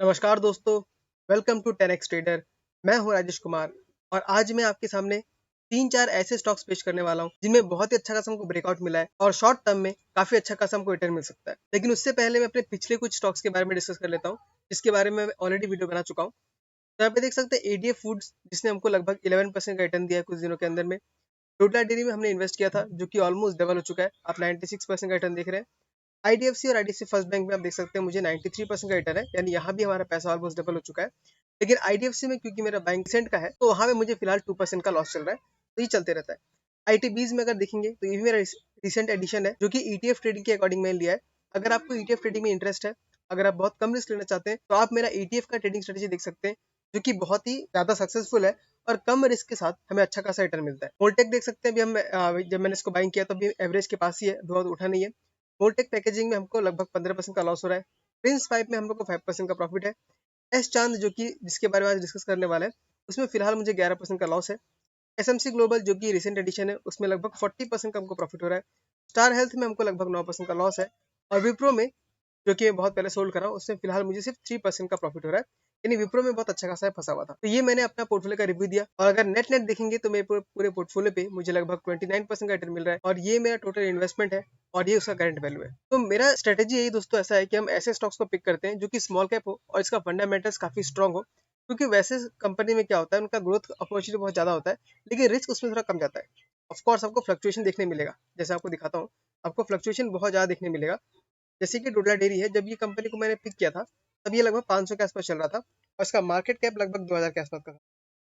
नमस्कार दोस्तों, welcome to 10x trader. मैं हूं राजेश कुमार और आज मैं आपके सामने 3-4 ऐसे स्टॉक्स पेश करने वाला हूं जिनमें बहुत ही अच्छा खासा हमको ब्रेकआउट मिला है और शॉर्ट टर्म में काफी अच्छा खासा हमको रिटर्न मिल सकता है। लेकिन उससे पहले मैं अपने पिछले कुछ स्टॉक्स के बारे में डिस्कस कर लेता हूं, जिसके बारे में मैं ऑलरेडी वीडियो बना चुका हूं। तो यहाँ पे देख सकते हैं एडीएफ फूड्स, जिसने हमको लगभग 11% का रिटर्न दिया है कुछ दिनों के अंदर में। टोटल डेयरी में हमने इन्वेस्ट किया था, जो कि ऑलमोस्ट डबल हो चुका है। आप 96% का रिटर्न देख रहे हैं। आईडीएफसी और आईडीएफसी फर्स्ट बैंक में आप देख सकते हैं मुझे 93% का रिटर्न है, यानी यहाँ भी हमारा पैसा ऑलमोस्ट डबल हो चुका है। लेकिन आईडीएफसी में क्योंकि मेरा बैंक सेंट का है, तो वहाँ में मुझे फिलहाल 2% का लॉस चल रहा है, तो ये चलते रहता है। आईटीबीज में अगर देखेंगे तो ये भी मेरा रिसेंट एडिशन है, जो कि ईटीएफ ट्रेडिंग के अकॉर्डिंग मैंने लिया है। अगर आपको ईटीएफ ट्रेडिंग में इंटरेस्ट है, अगर आप बहुत कम रिस्क लेना चाहते हैं, तो आप मेरा ईटीएफ का ट्रेडिंग स्ट्रेटेजी देख सकते हैं, जो कि बहुत ही ज्यादा सक्सेसफुल है और कम रिस्क के साथ हमें अच्छा खासा रिटर्न मिलता है। वोल्टेक देख सकते हैं, अभी हम जब मैंने इसको बाइंग किया तो अभी एवरेज के पास ही है, बहुत उठा नहीं है। वोल्टेक पैकेजिंग में हमको लगभग 15% का लॉस हो रहा है। प्रिंस पाइप में हम लोग को 5% का प्रॉफिट है। एस चांद, जो कि जिसके बारे में आज डिस्कस करने वाले हैं, उसमें फिलहाल मुझे 11% का लॉस है। एसएमसी ग्लोबल, जो कि रिसेंट एडिशन है, उसमें लगभग 40% का हमको प्रॉफिट हो रहा है। स्टार हेल्थ में हमको लगभग 9% का लॉस है। और विप्रो में, जो कि मैं बहुत पहले सोल्ड कर रहा हूँ, उसमें फिलहाल मुझे सिर्फ 3% का प्रॉफिट हो रहा है। यानी विप्रो में बहुत अच्छा खासा फंसा हुआ था। तो ये मैंने अपना पोर्टफोलियो का रिव्यू दिया, और अगर नेट नेट देखेंगे तो मेरे पूरे पोर्टफोलियो पे मुझे लगभग 29% का रिटर्न मिल रहा है, और ये मेरा टोटल इन्वेस्टमेंट है और ये उसका करंट वैल्यू है। तो मेरा स्ट्रेटेजी यही दोस्तों ऐसा है कि हम ऐसे स्टॉक्स को पिक करते हैं जो कि स्मॉल कैप हो और इसका फंडामेंटल्स काफी स्ट्रॉन्ग हो, क्योंकि वैसे कंपनी में क्या होता है, उनका ग्रोथ अपॉर्चुनिटी बहुत ज्यादा होता है, लेकिन रिस्क उसमें थोड़ा कम जाता है। ऑफकोर्स आपको फ्लक्चुएशन देखने मिलेगा, जैसे आपको दिखाता हूँ, आपको फ्लक्चुएशन बहुत ज्यादा देखने मिलेगा। जैसे कि डोडा डेयरी है, जब ये कंपनी को मैंने पिक किया था, तब ये लगभग 500 के आसपास चल रहा था और इसका मार्केट कैप लगभग 2000 के आसपास का था।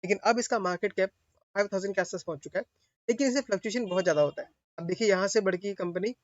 लेकिन अब इसका मार्केट कैप 5000 के आसपास पहुंच चुका है, लेकिन इसे फ्लक्चुएशन बहुत ज्यादा होता है। अब देखिए, यहाँ से बढ़ की कंपनी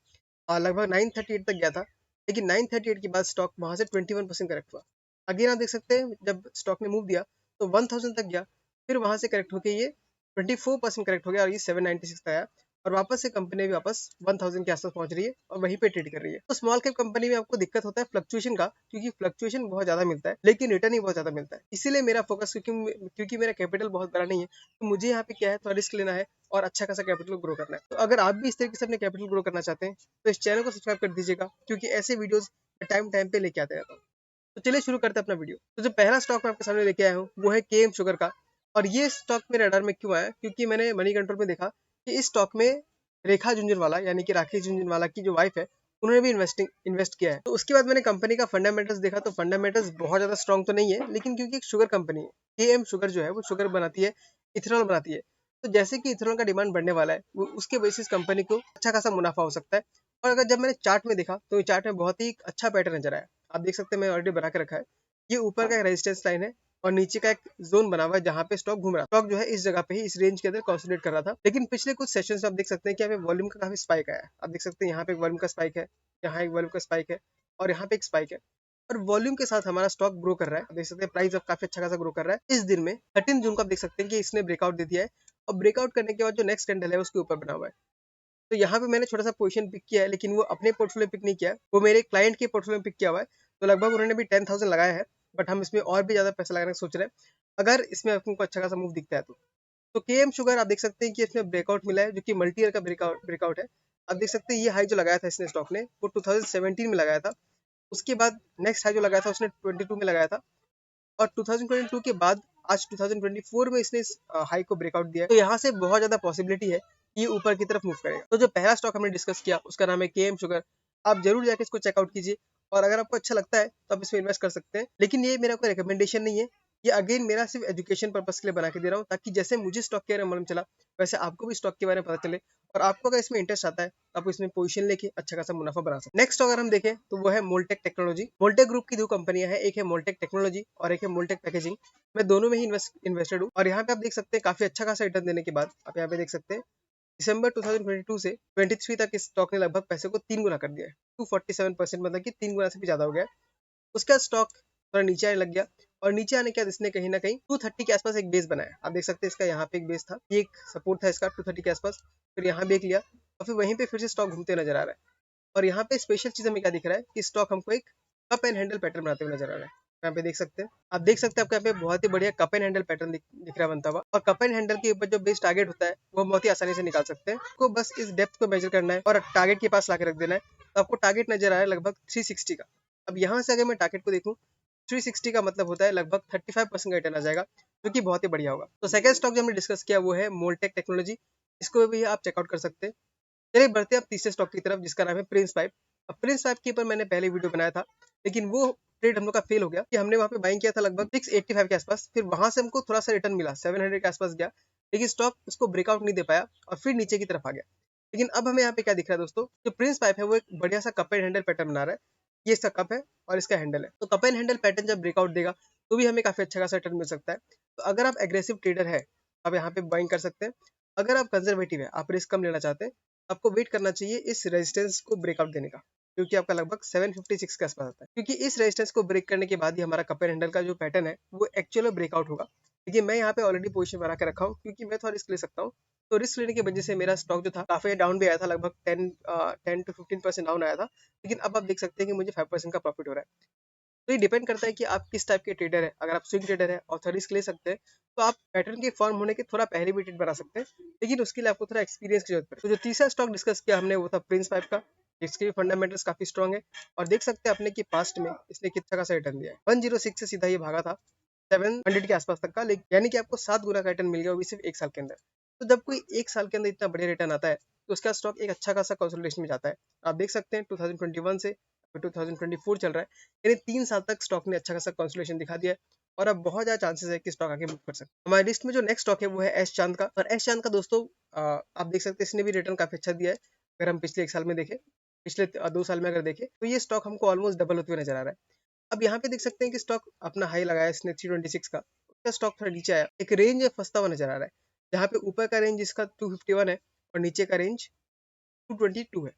लगभग 938 तक गया था, लेकिन 938 के बाद स्टॉक वहां से 21% करेक्ट हुआ। अगेन आप देख सकते हैं, जब स्टॉक ने मूव दिया तो 1000 तक गया, फिर वहां से करेक्ट होकर ये 24% करेक्ट हो गया और ये 796 तक आया, और वापस से कंपनी भी वापस 1000 के आसपास पहुंच रही है और वहीं पे ट्रेड कर रही है। तो स्मॉल कैप कंपनी में आपको दिक्कत होता है फ्लक्चुएशन का, क्योंकि फ्लक्चुएशन बहुत ज्यादा मिलता है लेकिन रिटर्न ही बहुत ज्यादा मिलता है। इसीलिए मेरा फोकस, क्योंकि मेरा कैपिटल बहुत बड़ा नहीं है, तो मुझे यहाँ पे क्या है, थोड़ा रिस्क लेना है और अच्छा खासा कैपिटल ग्रो करना है। तो अगर आप भी इस तरीके से अपने कैपिटल ग्रो करना चाहते हैं, तो इस चैनल को सब्सक्राइब कर दीजिएगा, क्योंकि ऐसे वीडियोस टाइम टाइम पे लेके आते रहता हूँ। तो चलिए शुरू करते हैं अपना वीडियो। तो जो पहला स्टॉक मैं आपके सामने लेके आया हूँ, वो है केएम शुगर का। और ये स्टॉक मेरे रडार में क्यों आया, क्योंकि मैंने मनी कंट्रोल में देखा कि इस स्टॉक में रेखा झुंझुनवाला, यानी कि राकेश झुंझुनवाला की जो वाइफ है, उन्होंने भी इन्वेस्ट किया है। तो उसके बाद मैंने कंपनी का फंडामेंटल्स देखा, तो फंडामेंटल्स बहुत ज्यादा स्ट्रॉन्ग तो नहीं है, लेकिन क्योंकि एक शुगर कंपनी है, केएम शुगर जो है वो शुगर बनाती है, इथेनॉल बनाती है। तो जैसे कि इथेनॉल का डिमांड बढ़ने वाला है, वो उसके बेसिस कंपनी को अच्छा खासा मुनाफा हो सकता है। और अगर जब मैंने चार्ट में देखा, तो चार्ट में बहुत ही अच्छा पैटर्न नजर आया। आप देख सकते हैं, मैं ऑलरेडी बना के रखा है। ये ऊपर का एक रेजिस्टेंस लाइन है और नीचे का एक जोन बना हुआ है, जहाँ पे स्टॉक घूम रहा है। स्टॉक जो है इस जगह पे ही, इस रेंज के अंदर कंसोलिडेट कर रहा था। लेकिन पिछले कुछ सेशंस में आप देख सकते हैं कि यहाँ पे वॉल्यूम का काफी स्पाइक आया है। आप देख सकते हैं, यहाँ पे एक वॉल्यूम का स्पाइक है, यहाँ एक वॉल्यूम का स्पाइक है, और यहाँ पे एक स्पाइक है। और वॉल्यूम के साथ हमारा स्टॉक ग्रो कर रहा है। आप देख सकते हैं प्राइस अब काफी अच्छा खासा ग्रो कर रहा है। इस दिन में 13 जून को आप देख सकते हैं कि इसने ब्रेकआउट दे दिया है, और ब्रेकआउट करने के बाद जो नेक्स्ट कैंडल है उसके ऊपर बना हुआ है। तो यहाँ पे मैंने छोटा सा पोजीशन पिक किया है, लेकिन वो अपने पोर्टफोलियो पिक नहीं किया है, वो मेरे क्लाइंट के पोर्टफोलियो में पिक किया हुआ है। तो लगभग उन्होंने भी 10,000 लगाया है, बट हम इसमें और भी ज्यादा पैसा लगाने का सोच रहे हैं, अगर इसमें आपको अच्छा खासा मूव दिखता है तो। केएम शुगर आप देख सकते हैं कि इसमें ब्रेकआउट मिला है, जो कि मल्टी ईयर का ब्रेकआउट है। आप देख सकते हैं, ये हाई जो लगाया था इसने स्टॉक ने, वो 2017 में लगाया था। उसके बाद नेक्स्ट हाई जो लगाया था उसने 22 में लगाया था, और 2022 के बाद आज 2024 में इसने इस हाई को ब्रेकआउट दिया है। तो यहाँ से बहुत ज्यादा पॉसिबिलिटी है कि ये ऊपर की तरफ मूव करेगा। तो जो पहला स्टॉक हमने डिस्कस किया, उसका नाम है केएम शुगर। आप जरूर जाके इसको चेकआउट कीजिए, और अगर आपको अच्छा लगता है तो आप इसमें इन्वेस्ट कर सकते हैं। लेकिन ये मेरा कोई रिकमेंडेशन नहीं है, ये अगेन मेरा सिर्फ एजुकेशन पर्पस के लिए बना के दे रहा हूँ, ताकि जैसे मुझे स्टॉक के बारे में मालूम चला, वैसे आपको भी स्टॉक के बारे में पता चले, और आपको अगर इसमें इंटरेस्ट आता है तो आप इसमें पोजीशन लेके अच्छा खासा मुनाफा बना सकते हैं। नेक्स्ट अगर हम देखें तो वो है मोल्टेक टेक्नोलॉजी। मोल्टेक ग्रुप की दो कंपनियां हैं, एक है मोल्टेक टेक्नोलॉजी और एक है मोल्टेक पैकेजिंग। मैं दोनों में ही इन्वेस्टेड हूँ, और यहाँ पे आप देख सकते हैं काफी अच्छा खासा रिटर्न देने के बाद आप यहाँ पे देख सकते हैं, दिसंबर 2022 से 23 तक इस स्टॉक ने लगभग पैसे को 3 गुना कर दिया है। 247%, मतलब कि 3 गुना से भी ज्यादा हो गया है। उसका स्टॉक थोड़ा नीचे आने लग गया, और नीचे आने के बाद इसने कहीं ना कहीं 230 के आसपास एक बेस बनाया। आप देख सकते हैं, इसका यहाँ पे एक बेस था, ये एक सपोर्ट था इसका 230 के आसपास, फिर यहाँ भी एक लिया, और फिर वहीं पे फिर से स्टॉक घूमते नजर आ रहा है। और यहाँ पे स्पेशल चीज हमें क्या दिख रहा है कि स्टॉक हमको एक कप एंड हैंडल पैटर्न बनाते हुए नजर आ रहा है। यहाँ पे देख सकते हैं, आप देख सकते हैं, आपको यहाँ पे बहुत ही बढ़िया कप एंड हैंडल पैटर्न दिख रहा है बनता हुआ। और कप एंड हैंडल के ऊपर जो बेस टारगेट होता है, वो बहुत ही आसानी से निकाल सकते हैं। आपको बस इस डेप्थ को मेजर करना है और टारगेट के पास लाके रख देना है। तो आपको टारगेट नजर आ रहा है लगभग 360 का। अब यहाँ से अगर मैं टारगेट को देखूँ, 360 का मतलब होता है लगभग 35% का रिटर्न आ जाएगा, जो कि बहुत ही बढ़िया होगा। तो सेकंड स्टॉक जो हमने डिस्कस किया वो है मोल्टेक टेक्नोलॉजी। इसको भी आप चेकआउट कर सकते हैं। चलिए बढ़ते हैं अब तीसरे स्टॉक की तरफ, जिसका नाम है प्रिंस पाइप। अब प्रिंस पाइप के ऊपर मैंने पहले वीडियो बनाया था, लेकिन वो ट्रेड हम लोग का फेल हो गया कि हमने वहाँ पे बाइंग किया था लगभग 685 के आसपास। फिर वहां से हमको थोड़ा सा रिटर्न मिला, 700 के आसपास गया, लेकिन स्टॉक उसको ब्रेकआउट नहीं दे पाया और फिर नीचे की तरफ आ गया। लेकिन अब हमें यहाँ पे क्या दिख रहा है दोस्तों, जो प्रिंस पाइप है वो एक बढ़िया सा कप एंड हैंडल पैटर्न बना रहा है। ये इसका कप है और इसका हैंडल है। तो कप एंड हैंडल पैटर्न जब ब्रेकआउट देगा तो भी हमें काफी अच्छा खासा रिटर्न मिल सकता है। तो अगर आप एग्रेसिव ट्रेडर है, आप यहाँ पे बाइंग कर सकते हैं। अगर आप कंजर्वेटिव है, आप रिस्क कम लेना चाहते हैं, आपको वेट करना चाहिए इस रेजिस्टेंस को ब्रेकआउट देने का, क्योंकि आपका लगभग 756 के आसपास आता है। क्योंकि इस रेजिस्टेंस को ब्रेक करने के बाद ही हमारा कप एंड हैंडल का जो पैटर्न है वो एक्चुअल ब्रेकआउट होगा। देखिए मैं यहाँ पे ऑलरेडी पोजीशन बना के रखा हूँ, क्योंकि मैं थोड़ा रिस्क ले सकता हूँ। तो रिस्क लेने की वजह से मेरा स्टॉक जो था काफी डाउन भी आया था, लगभग 10 to 15% डाउन आया था। लेकिन अब आप देख सकते हैं कि मुझे 5% का प्रॉफिट हो रहा है। तो ये डिपेंड करता है कि आप किस टाइप के ट्रेडर है। अगर आप स्विंग ट्रेडर है और रिस्क ले सकते हैं, तो आप पैटर्न के फॉर्म होने के थोड़ा पहले भी ट्रेड बना सकते हैं, लेकिन उसके लिए आपको थोड़ा एक्सपीरियंस की जरूरत पड़े। तो जो तीसरा स्टॉक डिस्कस किया हमने वो था प्रिंस पाइप का। इसके भी फंडामेंटल्स काफी स्ट्रॉन्ग है और देख सकते हैं अपने की पास्ट में इसने कितना खासा रिटर्न दिया है। 106 से सीधा ये भागा था 700 के आसपास तक का, लेकिन यानी कि आपको 7 गुना का रिटर्न मिल गया वो भी सिर्फ एक साल के अंदर। तो जब कोई एक साल के अंदर इतना बढ़िया रिटर्न आता है तो उसका स्टॉक एक अच्छा खासा कंसोलिडेशन में जाता है। आप देख सकते हैं 2021 से 2024 चल रहा है, यानी 3 साल तक स्टॉक ने अच्छा खासा कंसोलिडेशन दिखा दिया है और अब बहुत ज्यादा चांसेस है कि स्टॉक आगे मूव कर सकते हैं। हमारी लिस्ट में जो नेक्स्ट स्टॉक है वो है एस चांद का। और एस चांद का दोस्तों आप देख सकते हैं इसने भी रिटर्न काफी अच्छा दिया है। अगर हम पिछले एक साल में देखें, पिछले 2 साल में अगर देखें, तो ये स्टॉक हमको ऑलमोस्ट डबल होते हुए नजर आ रहा है। अब यहाँ पे देख सकते हैं कि स्टॉक अपना हाई लगाया इसने 326 का, उसका स्टॉक थोड़ा नीचे आया, एक रेंज फंसता हुआ नजर आ रहा है, जहाँ पे ऊपर का रेंज इसका 251 है और नीचे का रेंज 222 है।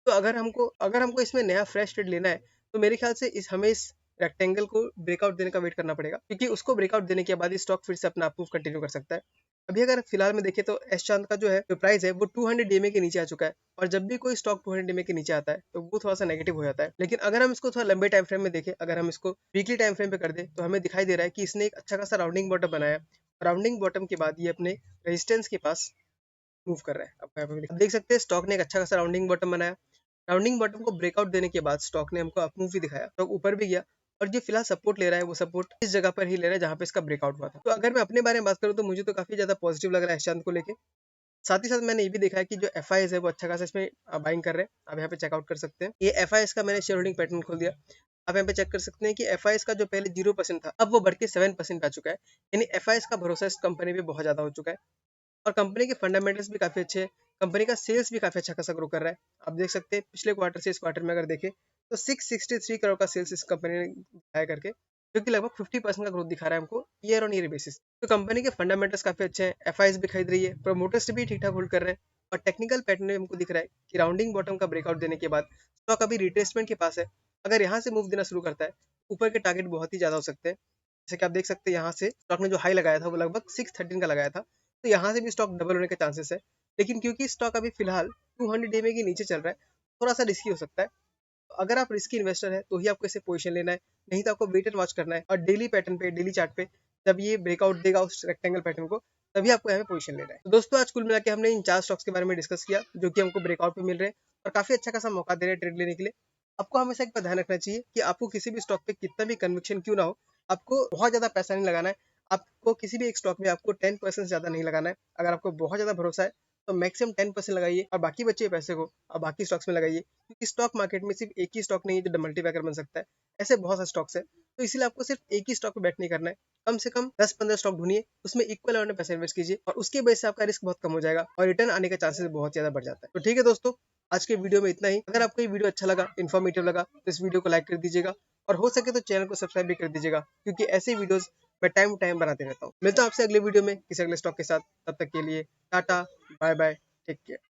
तो अगर हमको इसमें नया फ्रेश ट्रेड लेना है, तो मेरे ख्याल से हमें इस रेक्टेंगल को ब्रेकआउट देने का वेट करना पड़ेगा, क्योंकि उसको ब्रेकआउट देने के बाद स्टॉक फिर से अपना मूव कंटिन्यू कर सकता है। अभी अगर फिलहाल में देखें तो एस चांद का जो है जो प्राइस है वो 200 डीएमए के नीचे आ चुका है, और जब भी कोई स्टॉक 200 डीएमए के नीचे आता है तो वो थोड़ा सा नेगेटिव हो जाता है। लेकिन अगर हम इसको थोड़ा लंबे टाइम फ्रेम में देखें, अगर हम इसको वीकली टाइम फ्रेम पे कर दे, तो हमें दिखाई दे रहा है कि इसने एक अच्छा खासा राउंडिंग बॉटम बनाया। राउंडिंग बॉटम के बाद ये अपने रेजिस्टेंस के पास मूव कर रहा है। आप यहाँ पे देख सकते हैं स्टॉक ने एक अच्छा खासा राउंडिंग बॉटम बनाया। राउंडिंग बॉटम को ब्रेकआउट देने के बाद स्टॉक ने हमको अपमूव भी दिखाया, स्टॉक ऊपर भी गया, और जो फिलहाल सपोर्ट ले रहा है वो सपोर्ट इस जगह पर ही ले रहा है जहाँ पे इसका ब्रेकआउट हुआ था। तो अगर मैं अपने बारे में बात करूँ तो मुझे तो काफी ज्यादा पॉजिटिव लग रहा है इस चांद को लेके। साथ ही साथ मैंने ये भी देखा है कि जो एफ है वो अच्छा खासा इसमें बाइंग कर रहे हैं। आप यहाँ पे चेकआउट कर सकते हैं। ये एफ का मैंने शेयर होल्डिंग पैटर्न खोल दिया। आप यहाँ पे चेक कर सकते हैं कि एफ का जो पहले 0% था अब वो बढ़ के 7% आ चुका है। यानी एफ का भरोसा इस कंपनी पे बहुत ज्यादा हो चुका है, और कंपनी के फंडामेंटल्स भी काफी अच्छे हैं। कंपनी का सेल्स भी काफी अच्छा खासा ग्रो कर रहा है। आप देख सकते हैं पिछले क्वार्टर से इस क्वार्टर में अगर देखें तो 663 करोड़ का सेल्स इस कंपनी ने दिखाया करके, जो कि लगभग 50% का ग्रोथ दिखा रहा है हमको ईयर ऑन ईयर बेसिस। तो कंपनी के फंडामेंटल्स काफी अच्छे हैं, एफ भी खरीद रही है, प्रोमोटर्स भी ठीक ठाक होल्ड कर रहे हैं, और टेक्निकल पैटर्न में हमको दिख रहा है कि राउंडिंग बॉटम का ब्रेकआउट देने के बाद स्टॉक अभी रिट्रेसमेंट के पास है। अगर यहाँ से मूव देना शुरू करता है, ऊपर के टारगेट बहुत ही ज्यादा हो सकते हैं। जैसे कि आप देख सकते हैं यहाँ से स्टॉक ने जो हाई लगाया था वो लगभग 613 का लगाया था, तो यहाँ से भी स्टॉक डबल होने के चांसेस है। लेकिन क्योंकि स्टॉक अभी फिलहाल 200 डीएमए के नीचे चल रहा है, थोड़ा सा रिस्की हो सकता है। तो अगर आप रिस्की इन्वेस्टर है तो ही आपको इसे पोजीशन लेना है, नहीं तो आपको वेट एंड वॉच करना है, और डेली पैटर्न पे, डेली चार्ट पे जब ये ब्रेकआउट देगा उस रेक्टेंगल पैटर्न को, तभी आपको यहाँ पे पोजीशन लेना है। तो दोस्तों आज कुल मिला के हमने इन 4 स्टॉक्स के बारे में डिस्कस किया, जो कि हमको ब्रेकआउट पे मिल रहे हैं और काफी अच्छा खासा मौका दे रहे हैं ट्रेड लेने के लिए। आपको हमेशा एक बात ध्यान रखना चाहिए कि आपको किसी भी स्टॉक पे कितना भी कन्विक्शन क्यों ना हो, आपको बहुत ज्यादा पैसा नहीं लगाना है। आपको किसी भी एक स्टॉक में आपको 10% ज्यादा नहीं लगाना है। अगर आपको बहुत ज्यादा भरोसा है तो मैक्सिमम 10% लगाइए, और बाकी बचे पैसे को आप बाकी स्टॉक्स में लगाइए, क्योंकि स्टॉक मार्केट में सिर्फ एक ही स्टॉक नहीं है जो मल्टी बैगर बन सकता है, ऐसे बहुत सारे स्टॉक्स है। तो इसीलिए आपको सिर्फ एक ही स्टॉक पे बैठ नहीं करना है, कम से कम 10-15 स्टॉक ढूंढिए, उसमें इक्वल अमाउंट में पैसे इन्वेस्ट कीजिए, और उसके वजह से आपका रिस्क बहुत कम हो जाएगा और रिटर्न आने का चांसेस बहुत ज्यादा बढ़ जाता है। तो ठीक है दोस्तों, आज के वीडियो में इतना ही। अगर आपको ये वीडियो अच्छा लगा, इन्फॉर्मेटिव लगा, तो इस वीडियो को लाइक कर दीजिएगा, और हो सके तो चैनल को सब्सक्राइब भी कर दीजिएगा, क्योंकि ऐसे वीडियोस मैं टाइम टू टाइम बनाते रहता हूँ। मिलता हूँ आपसे अगले वीडियो में किसी अगले स्टॉक के साथ। तब तक के लिए tata, bye bye, take care.